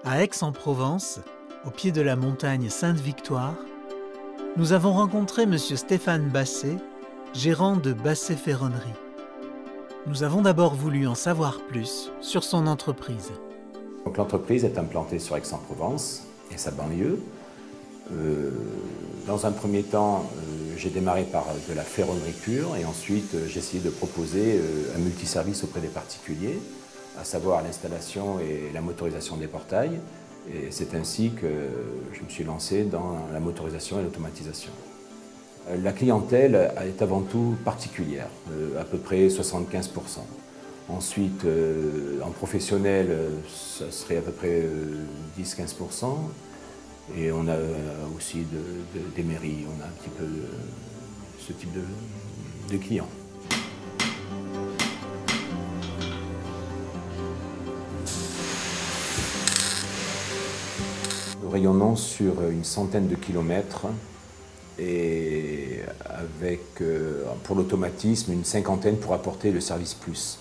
À Aix-en-Provence, au pied de la montagne Sainte-Victoire, nous avons rencontré M. Stéphane Basset, gérant de Basset Ferronnerie. Nous avons d'abord voulu en savoir plus sur son entreprise. L'entreprise est implantée sur Aix-en-Provence et sa banlieue. Dans un premier temps, j'ai démarré par de la ferronnerie pure et ensuite j'ai essayé de proposer un multiservice auprès des particuliers, à savoir l'installation et la motorisation des portails. Et c'est ainsi que je me suis lancé dans la motorisation et l'automatisation. La clientèle est avant tout particulière, à peu près 75%. Ensuite, en professionnel, ça serait à peu près 10-15%. Et on a aussi des mairies, on a un petit peu ce type de clients. Nous rayonnons sur une centaine de kilomètres et avec, pour l'automatisme, une cinquantaine pour apporter le service plus,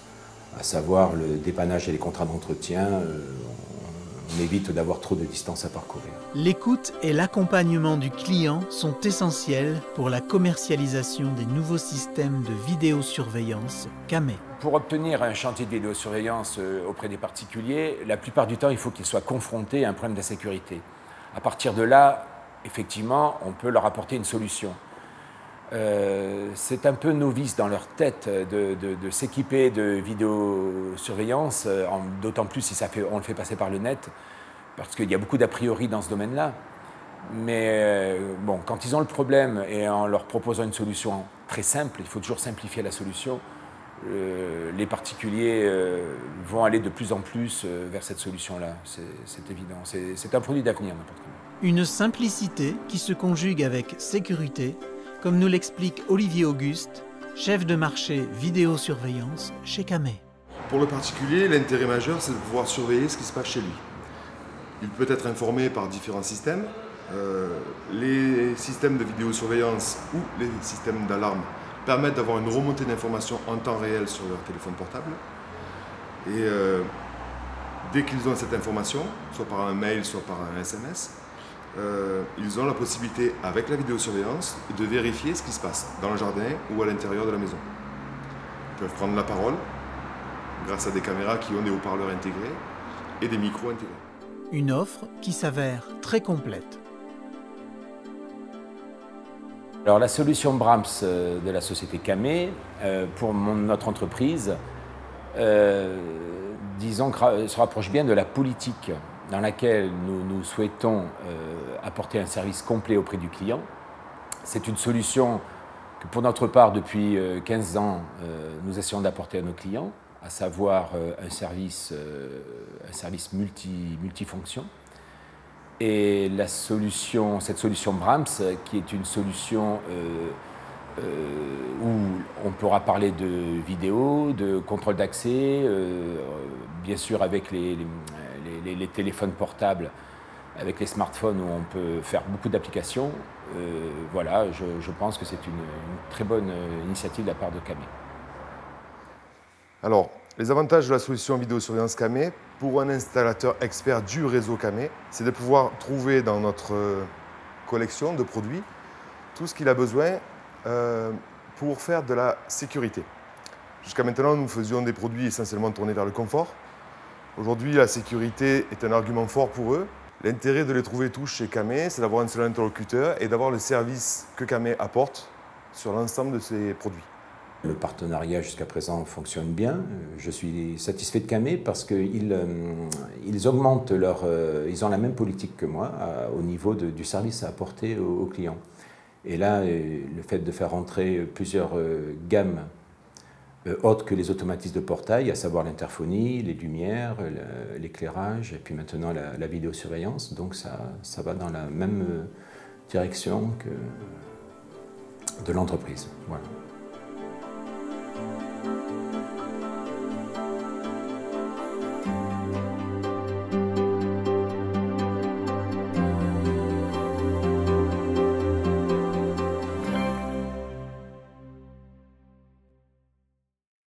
à savoir le dépannage et les contrats d'entretien. On évite d'avoir trop de distance à parcourir. L'écoute et l'accompagnement du client sont essentiels pour la commercialisation des nouveaux systèmes de vidéosurveillance CAME. Pour obtenir un chantier de vidéosurveillance auprès des particuliers, la plupart du temps, il faut qu'ils soient confrontés à un problème d'insécurité. À partir de là, effectivement, on peut leur apporter une solution. C'est un peu novice dans leur tête de s'équiper de vidéosurveillance, d'autant plus si on le fait passer par le net, parce qu'il y a beaucoup d'a priori dans ce domaine-là. Mais bon, quand ils ont le problème et en leur proposant une solution très simple, il faut toujours simplifier la solution, les particuliers vont aller de plus en plus vers cette solution-là, c'est évident. C'est un produit d'avenir, n'importe comment. Une simplicité qui se conjugue avec sécurité, comme nous l'explique Olivier Auguste, chef de marché vidéosurveillance chez CAME. Pour le particulier, l'intérêt majeur, c'est de pouvoir surveiller ce qui se passe chez lui. Il peut être informé par différents systèmes. Les systèmes de vidéosurveillance ou les systèmes d'alarme permettent d'avoir une remontée d'informations en temps réel sur leur téléphone portable. Et dès qu'ils ont cette information, soit par un mail, soit par un SMS, ils ont la possibilité, avec la vidéosurveillance, de vérifier ce qui se passe dans le jardin ou à l'intérieur de la maison. Ils peuvent prendre la parole grâce à des caméras qui ont des haut-parleurs intégrés et des micros intégrés. Une offre qui s'avère très complète. Alors la solution Brams de la société CAME, pour notre entreprise, disons, se rapproche bien de la politique dans laquelle nous souhaitons apporter un service complet auprès du client. C'est une solution que pour notre part, depuis 15 ans, nous essayons d'apporter à nos clients, à savoir un service multifonction. Et cette solution Brams, qui est une solution où on pourra parler de vidéo, de contrôle d'accès, bien sûr avec les téléphones portables, avec les smartphones où on peut faire beaucoup d'applications. Voilà, je pense que c'est une très bonne initiative de la part de CAME. Alors, les avantages de la solution vidéosurveillance CAME pour un installateur expert du réseau CAME, c'est de pouvoir trouver dans notre collection de produits tout ce qu'il a besoin pour faire de la sécurité. Jusqu'à maintenant, nous faisions des produits essentiellement tournés vers le confort. Aujourd'hui, la sécurité est un argument fort pour eux. L'intérêt de les trouver tous chez CAME, c'est d'avoir un seul interlocuteur et d'avoir le service que CAME apporte sur l'ensemble de ses produits. Le partenariat jusqu'à présent fonctionne bien. Je suis satisfait de CAME parce qu'ils augmentent ils ont la même politique que moi au niveau du service à apporter aux clients. Et là, le fait de faire rentrer plusieurs gammes autres que les automatismes de portail, à savoir l'interphonie, les lumières, l'éclairage et puis maintenant la vidéosurveillance, donc ça va dans la même direction que de l'entreprise. Voilà.